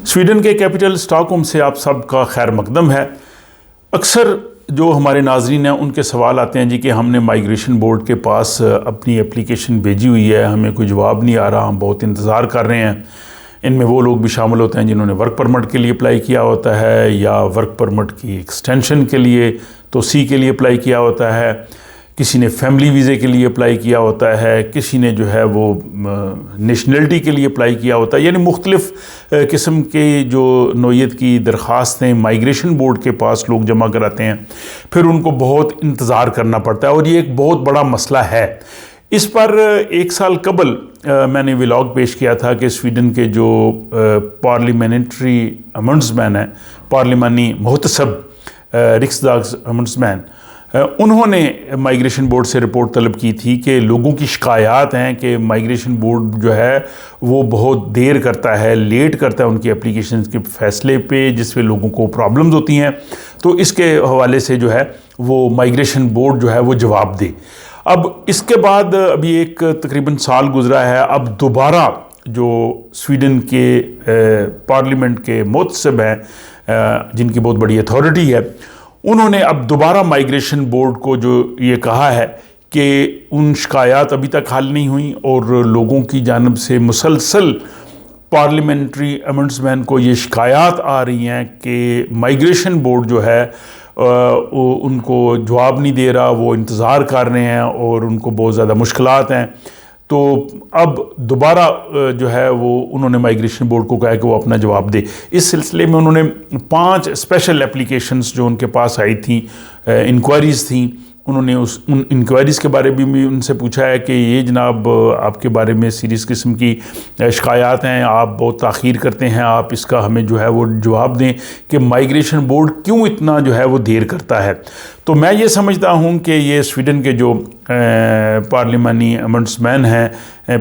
Sweden کے capital stock home سے آپ سب کا خیر مقدم ہے۔ اکثر جو ہمارے ناظرین ہیں ان کے سوال آتے ہیں جی کہ ہم نے مائیگریشن بورڈ کے پاس اپنی اپلیکیشن بھیجی ہوئی ہے، ہمیں کوئی جواب نہیں آ رہا، ہم بہت انتظار کر رہے ہیں۔ ان میں وہ لوگ بھی شامل ہوتے ہیں جنہوں نے ورک پرمٹ کے لیے اپلائی کیا ہوتا ہے یا ورک پرمٹ کی ایکسٹینشن کے لیے توسیع کے لیے اپلائی کیا ہوتا ہے، کسی نے فیملی ویزے کے لیے اپلائی کیا ہوتا ہے، کسی نے جو ہے وہ نیشنلٹی کے لیے اپلائی کیا ہوتا ہے، یعنی مختلف قسم کے جو نوعیت کی درخواستیں مائیگریشن بورڈ کے پاس لوگ جمع کراتے ہیں، پھر ان کو بہت انتظار کرنا پڑتا ہے اور یہ ایک بہت بڑا مسئلہ ہے۔ اس پر ایک سال قبل میں نے ولاگ پیش کیا تھا کہ سویڈن کے جو پارلیمنٹری امبڈسمین ہیں، پارلیمانی محتسب رکسداگ امبڈسمین، انہوں نے مائیگریشن بورڈ سے رپورٹ طلب کی تھی کہ لوگوں کی شکایات ہیں کہ مائیگریشن بورڈ جو ہے وہ بہت دیر کرتا ہے، لیٹ کرتا ہے ان کی اپلیکیشن کے فیصلے پہ، جس پہ لوگوں کو پرابلمز ہوتی ہیں، تو اس کے حوالے سے جو ہے وہ مائیگریشن بورڈ جو ہے وہ جواب دے۔ اب اس کے بعد ابھی ایک تقریباً سال گزرا ہے، اب دوبارہ جو سویڈن کے پارلیمنٹ کے محتسب ہیں جن کی بہت بڑی اتھارٹی ہے، انہوں نے اب دوبارہ مائیگریشن بورڈ کو جو یہ کہا ہے کہ ان شکایات ابھی تک حل نہیں ہوئیں اور لوگوں کی جانب سے مسلسل پارلیمنٹری امبڈسمین کو یہ شکایات آ رہی ہیں کہ مائیگریشن بورڈ جو ہے ان کو جواب نہیں دے رہا، وہ انتظار کر رہے ہیں اور ان کو بہت زیادہ مشکلات ہیں۔ تو اب دوبارہ جو ہے وہ انہوں نے مائیگریشن بورڈ کو کہا کہ وہ اپنا جواب دے۔ اس سلسلے میں انہوں نے 5 اسپیشل اپلیکیشنز جو ان کے پاس آئی تھیں، انکوائریز تھیں، انہوں نے ان انکوائریز کے بارے میں بھی ان سے پوچھا ہے کہ یہ جناب آپ کے بارے میں سیریس قسم کی شکایات ہیں، آپ بہت تاخیر کرتے ہیں، آپ اس کا ہمیں جو ہے وہ جواب دیں کہ مائیگریشن بورڈ کیوں اتنا جو ہے وہ دیر کرتا ہے۔ تو میں یہ سمجھتا ہوں کہ یہ سویڈن کے جو پارلیمانی امبڈسمین ہیں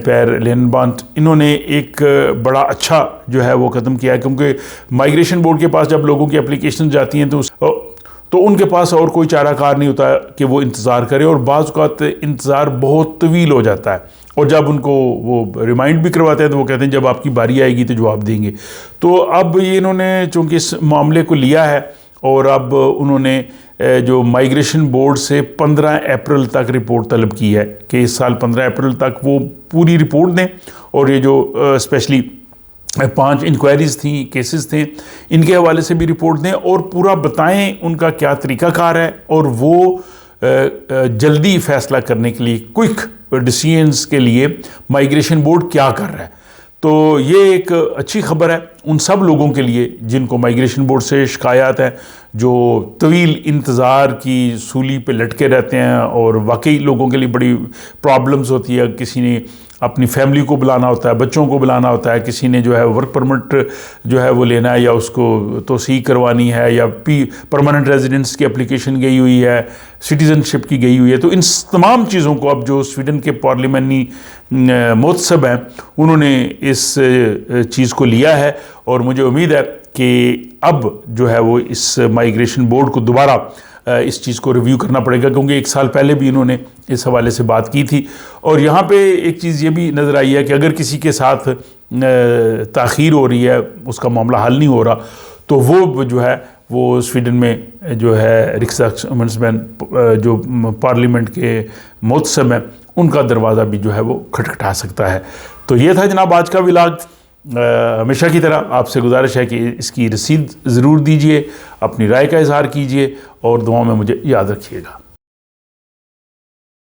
پیر لینبانٹ، انہوں نے ایک بڑا اچھا جو ہے وہ قدم کیا ہے، کیونکہ مائیگریشن بورڈ کے پاس جب لوگوں کی اپلیکیشن جاتی ہیں تو ان کے پاس اور کوئی چارہ کار نہیں ہوتا کہ وہ انتظار کرے، اور بعض اوقات انتظار بہت طویل ہو جاتا ہے، اور جب ان کو وہ ریمائنڈ بھی کرواتے ہیں تو وہ کہتے ہیں جب آپ کی باری آئے گی تو جواب دیں گے۔ تو اب یہ انہوں نے چونکہ اس معاملے کو لیا ہے اور اب انہوں نے جو مائیگریشن بورڈ سے 15 اپریل تک رپورٹ طلب کی ہے کہ اس سال 15 اپریل تک وہ پوری رپورٹ دیں، اور یہ جو اسپیشلی 5 انکوائریز تھیں، کیسز تھے، ان کے حوالے سے بھی رپورٹ دیں اور پورا بتائیں ان کا کیا طریقہ کار ہے، اور وہ جلدی فیصلہ کرنے کے لیے، کوئک ڈیسیژنز کے لیے مائیگریشن بورڈ کیا کر رہا ہے۔ تو یہ ایک اچھی خبر ہے ان سب لوگوں کے لیے جن کو مائیگریشن بورڈ سے شکایات ہیں، جو طویل انتظار کی سولی پہ لٹکے رہتے ہیں، اور واقعی لوگوں کے لیے بڑی پرابلمز ہوتی ہے۔ کسی نے اپنی فیملی کو بلانا ہوتا ہے، بچوں کو بلانا ہوتا ہے، کسی نے جو ہے ورک پرمٹ جو ہے وہ لینا ہے یا اس کو توسیع کروانی ہے، یا پرماننٹ ریزیڈنس کی اپلیکیشن گئی ہوئی ہے، سٹیزن شپ کی گئی ہوئی ہے۔ تو ان تمام چیزوں کو اب جو سویڈن کے پارلیمانی محتسب ہیں انہوں نے اس چیز کو لیا ہے، اور مجھے امید ہے کہ اب جو ہے وہ اس مائیگریشن بورڈ کو دوبارہ اس چیز کو ریویو کرنا پڑے گا، کیونکہ 1 سال پہلے بھی انہوں نے اس حوالے سے بات کی تھی۔ اور یہاں پہ ایک چیز یہ بھی نظر آئی ہے کہ اگر کسی کے ساتھ تاخیر ہو رہی ہے، اس کا معاملہ حل نہیں ہو رہا، تو وہ جو ہے وہ سویڈن میں جو ہے رکسداگ امبڈسمین جو پارلیمنٹ کے محتسب ہیں ان کا دروازہ بھی جو ہے وہ کھٹکھٹا سکتا ہے۔ تو یہ تھا جناب آج کا ولاگ۔ ہمیشہ کی طرح آپ سے گزارش ہے کہ اس کی رسید ضرور دیجئے، اپنی رائے کا اظہار کیجئے، اور دعاؤں میں مجھے یاد رکھیے گا۔